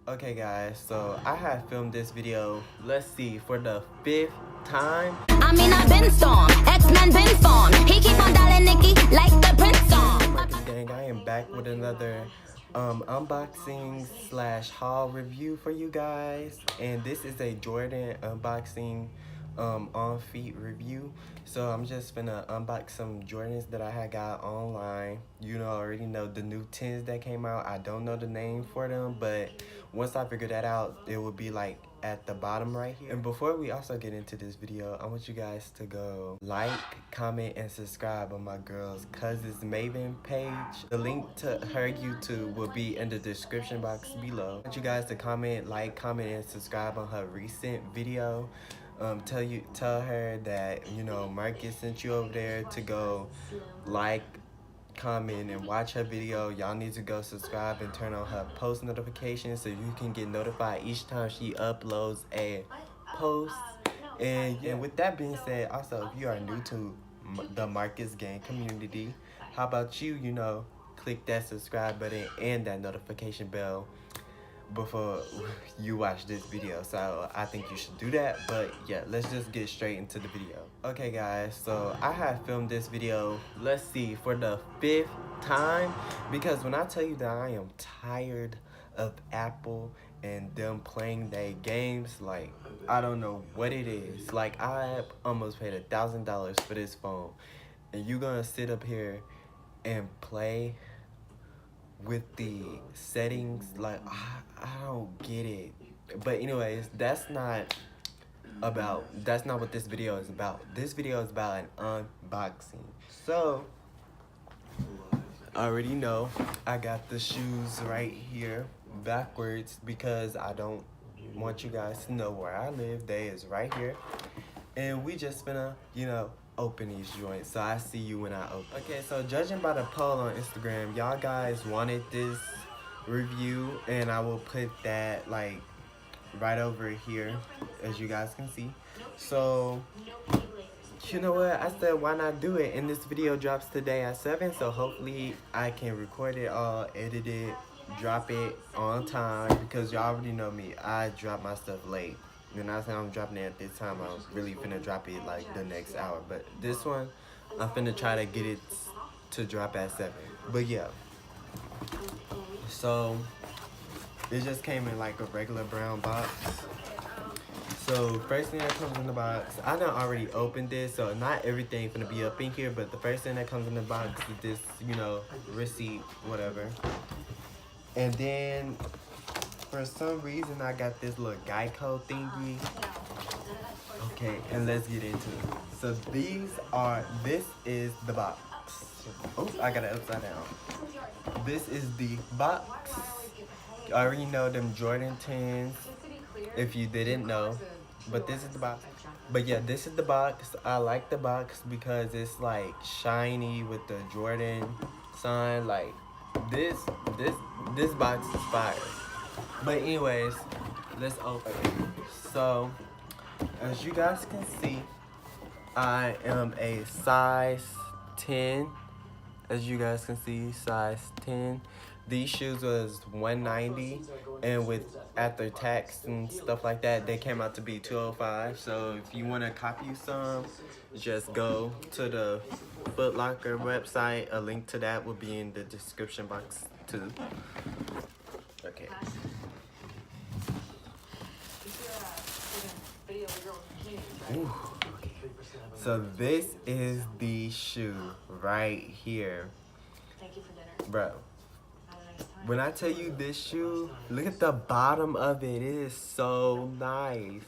Okay guys, so I have filmed this video, let's see, for the 5th time. I mean, I've been storm, X-Men been formed. He keep on dialing Nikki like the Prince song. Marcus Gang, I am back with another unboxing slash haul review for you guys. And this is a Jordan unboxing on feet review. So I'm just gonna unbox some Jordans that I had got online. You know, already know the new 10s that came out. I don't know the name for them, but once I figure that out, it will be like at the bottom right here. And before we also get into this video, I want you guys to go like, comment, and subscribe on my girl's Cousins Maven page. The link to her YouTube will be in the description box below. I want you guys to comment, like, comment, and subscribe on her recent video. Tell her that, you know, Marcus sent you over there to go like, comment, and watch her video. Y'all need to go subscribe and turn on her post notifications so you can get notified each time she uploads a post. And yeah, with that being said, also, if you are new to the Marcus Gang community, how about you know, click that subscribe button and that notification bell before you watch this video. So I think you should do that. But yeah, let's just get straight into the video. Okay guys, so I have filmed this video, let's see, for the 5th time, because when I tell you that I am tired of Apple and them playing their games, like, I don't know what it is. Like, I almost paid $1,000 for this phone, and you gonna sit up here and play with the settings? Like, I don't get it. But anyways, that's not what this video is about. This video is about an unboxing. So I already know I got the shoes right here backwards because I don't want you guys to know where I live. They is right here, and we just gonna, you know, open these joints. So I see you when I open. Okay, so judging by the poll on Instagram, y'all guys wanted this review, and I will put that like right over here, as you guys can see. So you know what, I said why not do it, and this video drops today at 7, so hopefully I can record it all, edit it, drop it on time, because y'all already know me, I drop my stuff late. And not saying I'm dropping it at this time, I'm really finna drop it like the next hour. But this one, I'm finna try to get it to drop at 7. But yeah. So, it just came in like a regular brown box. So, first thing that comes in the box, I done already opened this, so not everything finna be up in here, but the first thing that comes in the box is this, you know, receipt, whatever. And then, for some reason, I got this little Geico thingy. Okay, and let's get into it. So this is the box. Oops, I got it upside down. This is the box. You already know them Jordan 10s, if you didn't know. But this is the box. But yeah, this is the box. I like the box because it's like shiny with the Jordan sign. Like, this box is fire. But anyways, let's open it. So, as you guys can see, I am a size 10. As you guys can see, size 10. These shoes was $190, and with after tax and stuff like that, they came out to be $205. So if you want to copy some, just go to the Foot Locker website. A link to that will be in the description box too. Okay. Ooh, okay. So this is the shoe right here. Thank you for dinner. Bro, when I tell you this shoe, look at the bottom of it. It is so nice.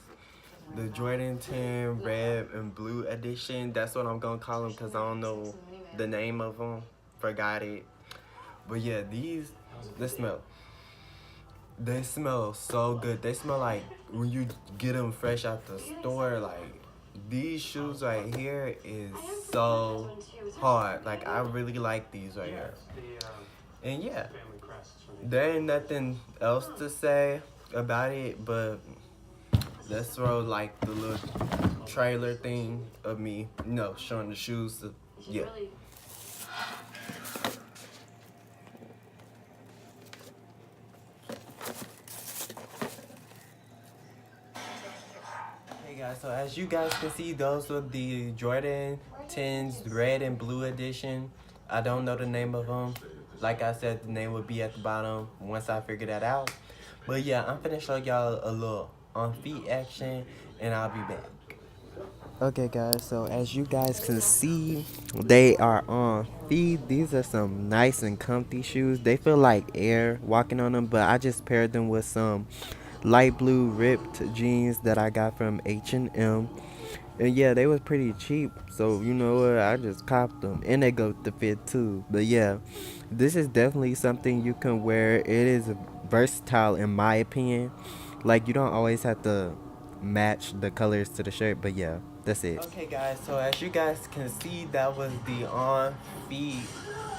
The Jordan 10 red and blue edition. That's what I'm gonna call them because I don't know the name of them. Forgot it. But yeah, they smell so good. They smell like when you get them fresh out the store. Like, these shoes right here is so hard. Like, I really like these right here. And yeah, there ain't nothing else to say about it, but let's throw like the little trailer thing of me, you know, showing the shoes. So, yeah. guys, so as you guys can see, those are the Jordan 10s red and blue edition. I don't know the name of them. Like I said, the name will be at the bottom once I figure that out. But yeah, I'm finna show y'all a little on feet action, and I'll be back. Okay guys, so as you guys can see, they are on feet. These are some nice and comfy shoes. They feel like air walking on them, but I just paired them with some light blue ripped jeans that I got from H&M. And yeah, they was pretty cheap, so you know what, I just copped them, and they go to fit too. But yeah, this is definitely something you can wear. It is versatile in my opinion. Like, you don't always have to match the colors to the shirt, but yeah, that's it. Okay guys, so as you guys can see, that was the on feet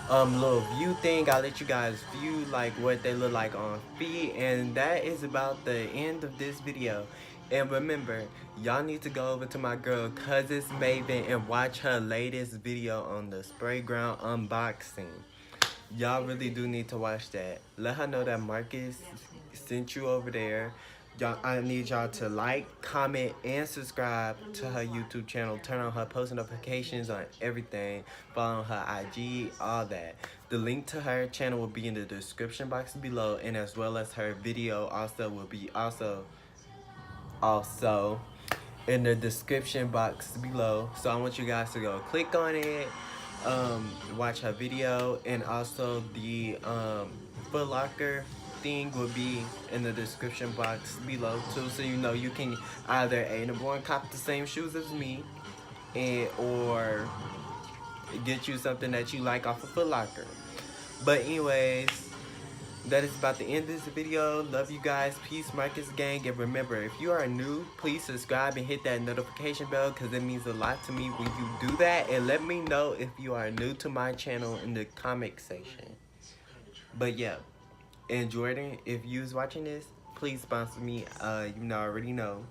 little view thing. I'll let you guys view like what they look like on feet, and that is about the end of this video. And remember, y'all need to go over to my girl Cousins Maven and watch her latest video on the spray ground unboxing. Y'all really do need to watch that. Let her know that Marcus sent you over there. Y'all, I need y'all to like, comment, and subscribe to her YouTube channel. Turn on her post notifications on everything. Follow her IG, all that. The link to her channel will be in the description box below, and as well as her video also will be also in the description box below. So I want you guys to go click on it, watch her video, and also the Foot Locker thing will be in the description box below too, so you know you can either number one, cop the same shoes as me, or get you something that you like off of Foot Locker. But anyways, that is about the end of this video. Love you guys. Peace, Marcus Gang. And remember, if you are new, please subscribe and hit that notification bell, because it means a lot to me when you do that. And let me know if you are new to my channel in the comment section. But yeah, and Jordan, if you was watching this, please sponsor me. You know, already know.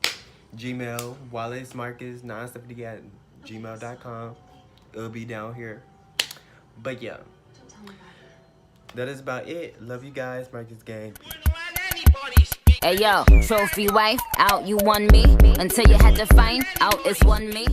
Gmail, WallaceMarcus970 at gmail.com. It'll be down here. But yeah, that is about it. Love you guys, Marcus Gang. Hey yo, trophy wife, out you won me. Until you had to find out it's one me.